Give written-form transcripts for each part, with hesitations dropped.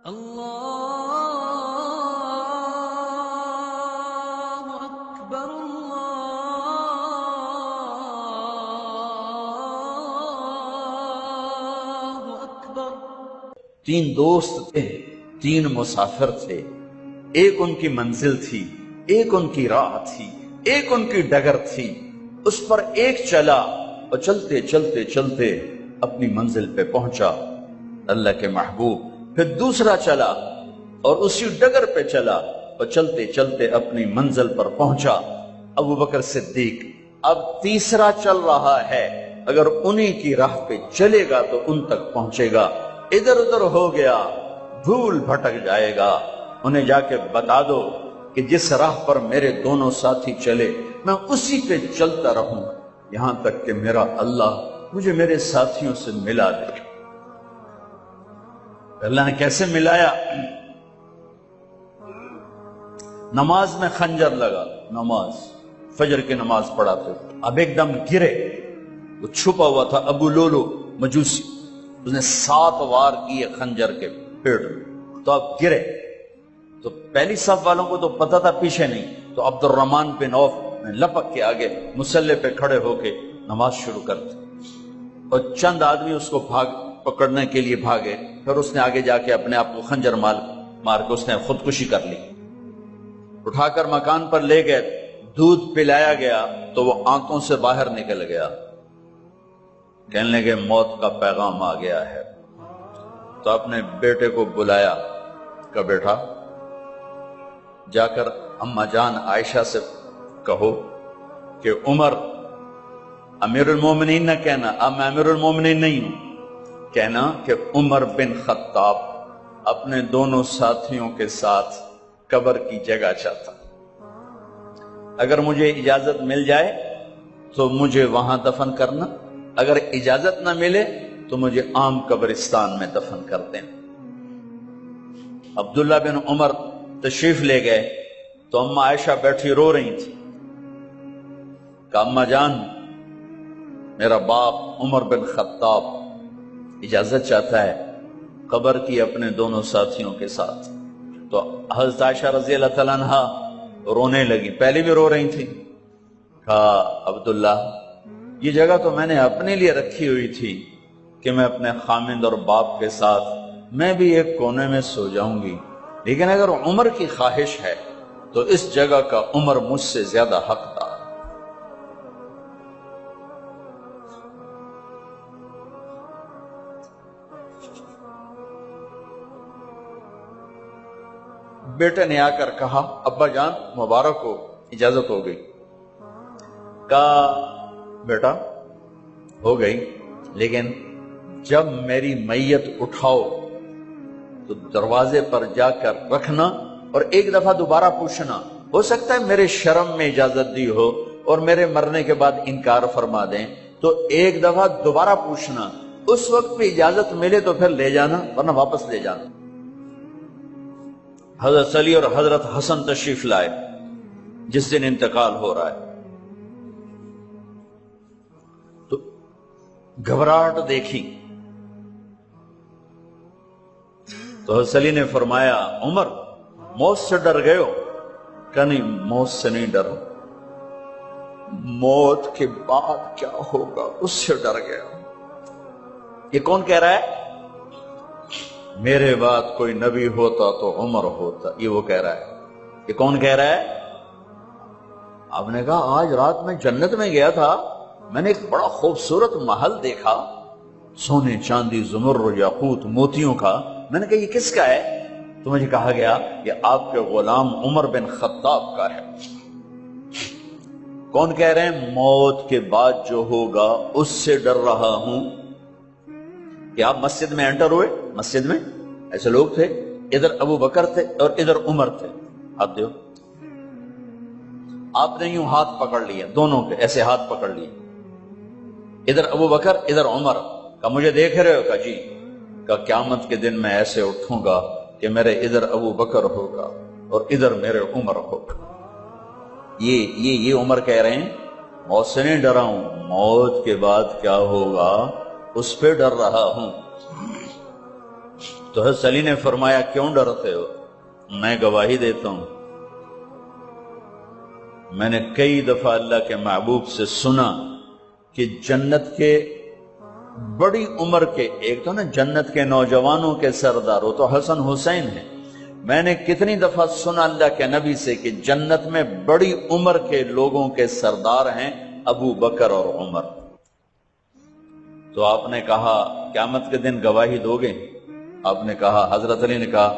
اللہ اکبر اللہ اکبر۔ تین دوست تھے، تین مسافر تھے، ایک ان کی منزل تھی، ایک ان کی راہ تھی، ایک ان کی ڈگر تھی، اس پر ایک چلا اور چلتے چلتے چلتے اپنی منزل پہ پہنچا اللہ کے محبوب، پھر دوسرا چلا اور اسی ڈگر پہ چلا اور چلتے چلتے اپنی منزل پر پہنچا ابو بکر صدیق۔ اب تیسرا چل رہا ہے، اگر انہی کی راہ پہ چلے گا تو ان تک پہنچے گا، ادھر ادھر ہو گیا بھول بھٹک جائے گا۔ انہیں جا کے بتا دو کہ جس راہ پر میرے دونوں ساتھی چلے میں اسی پہ چلتا رہوں یہاں تک کہ میرا اللہ مجھے میرے ساتھیوں سے ملا دے۔ اللہ نے کیسے ملایا؟ نماز میں خنجر لگا، نماز فجر کی نماز پڑھاتے، اب ایک دم گرے، وہ چھپا ہوا تھا ابو لولو مجوسی، اس نے 7 وار کیے خنجر کے پیڑ میں، تو اب گرے تو پہلی صف والوں کو تو پتہ تھا پیچھے نہیں، تو عبد الرحمن بن عوف نے لپک کے آگے مصلی پہ کھڑے ہو کے نماز شروع کر دی، اور چند آدمی اس کو پکڑنے کے لیے بھاگے، پھر اس نے آگے جا کے اپنے آپ کو خنجر مار کے اس نے خودکشی کر لی۔ اٹھا کر مکان پر لے گئے، دودھ پلایا گیا تو وہ آنتوں سے باہر نکل گیا، کہنے لگے موت کا پیغام آ گیا ہے۔ تو اپنے بیٹے کو بلایا، کہا بیٹا جا کر اماں جان عائشہ سے کہو کہ عمر امیر المومنین نہ کہنا، اب میں امیر المومنین نہیں ہوں، کہنا کہ عمر بن خطاب اپنے دونوں ساتھیوں کے ساتھ قبر کی جگہ چاہتا، اگر مجھے اجازت مل جائے تو مجھے وہاں دفن کرنا، اگر اجازت نہ ملے تو مجھے عام قبرستان میں دفن کر دیں۔ عبداللہ بن عمر تشریف لے گئے تو اماں عائشہ بیٹھی رو رہی تھی، کہا اماں جان میرا باپ عمر بن خطاب اجازت چاہتا ہے قبر کی اپنے دونوں ساتھیوں کے ساتھ۔ تو حضرت عائشہ رضی اللہ تعالیٰ عنہ رونے لگی، پہلے بھی رو رہی تھی، کہا عبداللہ یہ جگہ تو میں نے اپنے لیے رکھی ہوئی تھی کہ میں اپنے خامند اور باپ کے ساتھ میں بھی ایک کونے میں سو جاؤں گی، لیکن اگر عمر کی خواہش ہے تو اس جگہ کا عمر مجھ سے زیادہ حقدار۔ بیٹے نے آ کر کہا ابا جان مبارک ہو، اجازت ہو گئی۔ کہا بیٹا ہو گئی، لیکن جب میری میت اٹھاؤ تو دروازے پر جا کر رکھنا اور ایک دفعہ دوبارہ پوچھنا، ہو سکتا ہے میرے شرم میں اجازت دی ہو اور میرے مرنے کے بعد انکار فرما دیں، تو ایک دفعہ دوبارہ پوچھنا، اس وقت پہ اجازت ملے تو پھر لے جانا ورنہ واپس لے جانا۔ حضرت علی اور حضرت حسن تشریف لائے جس دن انتقال ہو رہا ہے، تو گھبراہٹ دیکھی تو حضرت علی نے فرمایا عمر موت سے ڈر گئے ہو؟ کہ نہیں موت سے نہیں ڈرا، موت کے بعد کیا ہوگا اس سے ڈر گیا۔ یہ کون کہہ رہا ہے؟ میرے بعد کوئی نبی ہوتا تو عمر ہوتا، یہ وہ کہہ رہا ہے۔ یہ کون کہہ رہا ہے؟ آپ نے کہا آج رات میں جنت میں گیا تھا، میں نے ایک بڑا خوبصورت محل دیکھا، سونے چاندی زمرد یاقوت موتیوں کا، میں نے کہا یہ کس کا ہے؟ تو مجھے کہا گیا یہ آپ کے غلام عمر بن خطاب کا ہے۔ کون کہہ رہے ہیں؟ موت کے بعد جو ہوگا اس سے ڈر رہا ہوں۔ کہ آپ مسجد میں انٹر ہوئے، مسجد میں ایسے لوگ تھے، ادھر ابو بکر تھے اور ادھر عمر تھے، ہاتھ دیو، آپ نے یوں ہاتھ پکڑ لیا، دونوں کے ایسے ہاتھ پکڑ لیے، ادھر ابو بکر ادھر عمر، کہا مجھے دیکھ رہے ہو؟ کہا جی۔ کہا قیامت کے دن میں ایسے اٹھوں گا کہ میرے ادھر ابو بکر ہوگا اور ادھر میرے عمر ہوگا۔ یہ عمر کہہ رہے ہیں موت سے نہیں ڈرا ہوں، موت کے بعد کیا ہوگا اس پہ ڈر رہا ہوں۔ تو حضرت علی نے فرمایا کیوں ڈرتے ہو؟ میں گواہی دیتا ہوں، میں نے کئی دفعہ اللہ کے محبوب سے سنا کہ جنت کے بڑی عمر کے، ایک تو نا جنت کے نوجوانوں کے سردار، وہ تو حسن حسین ہیں، میں نے کتنی دفعہ سنا اللہ کے نبی سے کہ جنت میں بڑی عمر کے لوگوں کے سردار ہیں ابو بکر اور عمر۔ تو آپ نے کہا قیامت کے دن گواہی دو گے؟ آپ نے کہا، حضرت علی نے کہا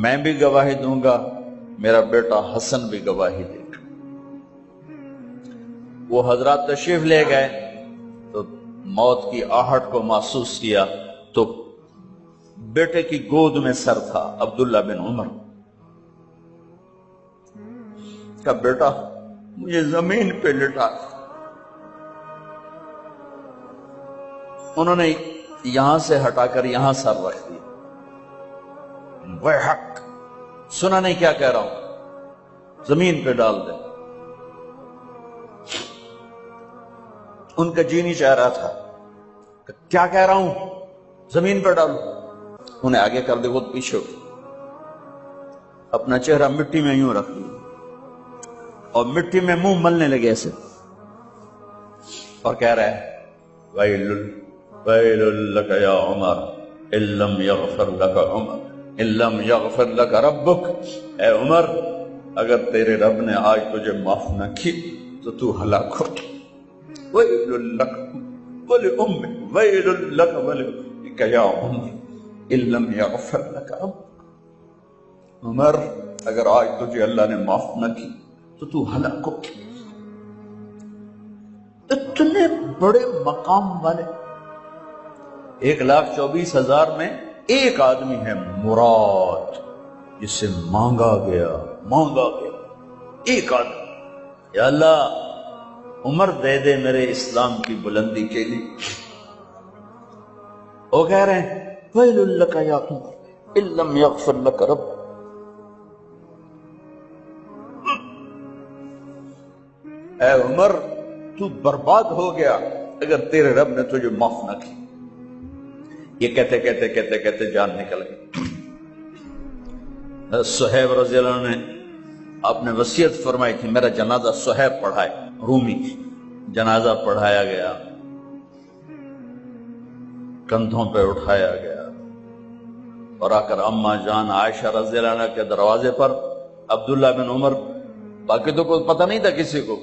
میں بھی گواہی دوں گا، میرا بیٹا حسن بھی گواہی دے گا۔ وہ حضرات تشریف لے گئے تو موت کی آہٹ کو محسوس کیا تو بیٹے کی گود میں سر تھا، عبداللہ بن عمر کا بیٹا مجھے زمین پہ لٹا۔ انہوں نے یہاں سے ہٹا کر یہاں سر رکھ دیا۔ وہ حق سنا نہیں کیا کہہ رہا ہوں، زمین پہ ڈال دے۔ ان کا جی نہیں چاہ رہا تھا، کیا کہہ رہا ہوں، زمین پہ ڈالو۔ انہیں آگے کر دے، وہ پیچھے ہو، اپنا چہرہ مٹی میں یوں رکھ دیا اور مٹی میں منہ ملنے لگے ایسے، اور کہہ رہا ہے ویل ویل لک یا عمر ان لم یغفر لک عمر ان لم یغفر لک ربک، اے عمر اگر تیرے رب نے آج تجھے معاف نہ کی تو تو ہلاک ہو۔ ویل لک ولأمک ویل لک ولأمک یا عمر ان لم یغفر لک ربک، عمر اگر آج تجھے اللہ نے معاف نہ کی تو تو ہلاک ہو۔ اتنے بڑے مقام والے 1,24,000 میں ایک آدمی ہے مراد، جسے مانگا گیا ایک آدمی، یا اللہ عمر دے دے میرے اسلام کی بلندی کے لیے۔ وہ کہہ رہے ہیں ویل لک یا عمر ان لم یغفر لک رب، اے عمر تو برباد ہو گیا اگر تیرے رب نے تجھے معاف نہ کی۔ یہ کہتے کہتے کہتے کہتے جان نکل گئی۔ صہیب رضی اللہ عنہ نے آپ نے وصیت فرمائی تھی میرا جنازہ صہیب پڑھائے، رومی جنازہ پڑھایا گیا، کندھوں پہ اٹھایا گیا، اور آ کر اماں جان عائشہ رضی اللہ عنہ کے دروازے پر عبداللہ بن عمر، باقی تو کوئی پتہ نہیں تھا کسی کو،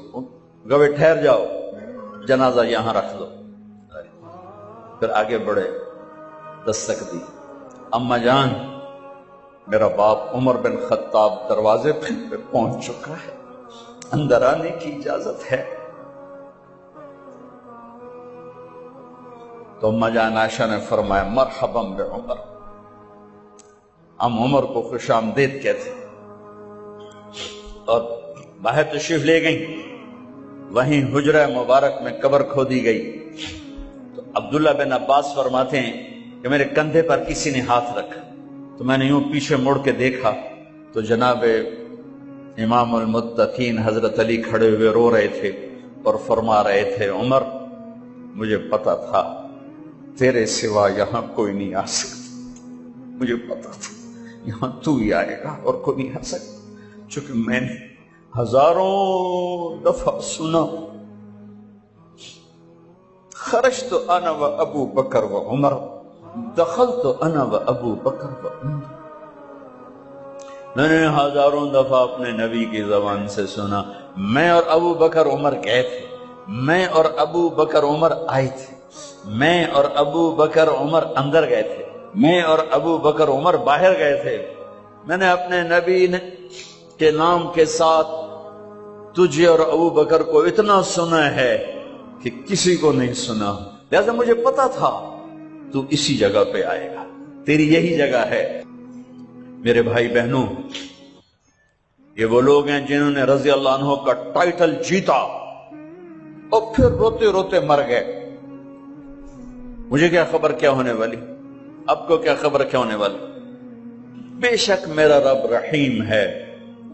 گوے ٹھہر جاؤ جنازہ یہاں رکھ دو۔ پھر آگے بڑھے، دستک دی، اماں جان میرا باپ عمر بن خطاب دروازے پہ پہنچ چکا ہے، اندر آنے کی اجازت ہے؟ تو اماں جان عائشہ نے فرمایا مرحبا بعمر، ہم عمر کو خوش آمدید کہتے، اور باہر تشریف لے گئیں۔ وہیں حجرہ مبارک میں قبر کھودی گئی تو عبداللہ بن عباس فرماتے ہیں کہ میرے کندھے پر کسی نے ہاتھ رکھا تو میں نے یوں پیچھے مڑ کے دیکھا تو جناب امام المتقین حضرت علی کھڑے ہوئے رو رہے تھے اور فرما رہے تھے عمر مجھے پتا تھا تیرے سوا یہاں کوئی نہیں آ سکتا، مجھے پتا تھا یہاں تو ہی آئے گا اور کوئی نہیں آ سکتا، چونکہ میں نے ہزاروں دفعہ سنا خرجت انا و ابو بکر و عمر دخلت انا و ابو بکر و عمر، میں نے ہزاروں دفعہ اپنے نبی کی زبان سے سنا میں اور ابو بکر عمر گئے تھے، میں اور ابو بکر عمر آئے تھے، میں اور ابو بکر عمر اندر گئے تھے، میں اور ابو بکر عمر باہر گئے تھے، میں نے اپنے نبی کے نام کے ساتھ تجھے اور ابو بکر کو اتنا سنا ہے کہ کسی کو نہیں سنا، لہذا مجھے پتا تھا تو اسی جگہ پہ آئے گا، تیری یہی جگہ ہے۔ میرے بھائی بہنوں، یہ وہ لوگ ہیں جنہوں نے رضی اللہ عنہ کا ٹائٹل جیتا اور پھر روتے روتے مر گئے۔ مجھے کیا خبر کیا ہونے والی، اب کو کیا خبر کیا ہونے والی؟ بے شک میرا رب رحیم ہے،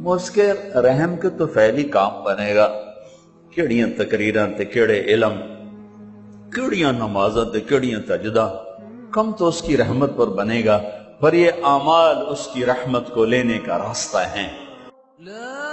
اس کے رحم کے تو فعلی کام بنے گا، کیڑیاں تقریراں تے کیڑے علم، کیڑیاں نمازاں تے کیڑیاں سجدہ، کم تو اس کی رحمت پر بنے گا، پر یہ اعمال اس کی رحمت کو لینے کا راستہ ہیں۔ لا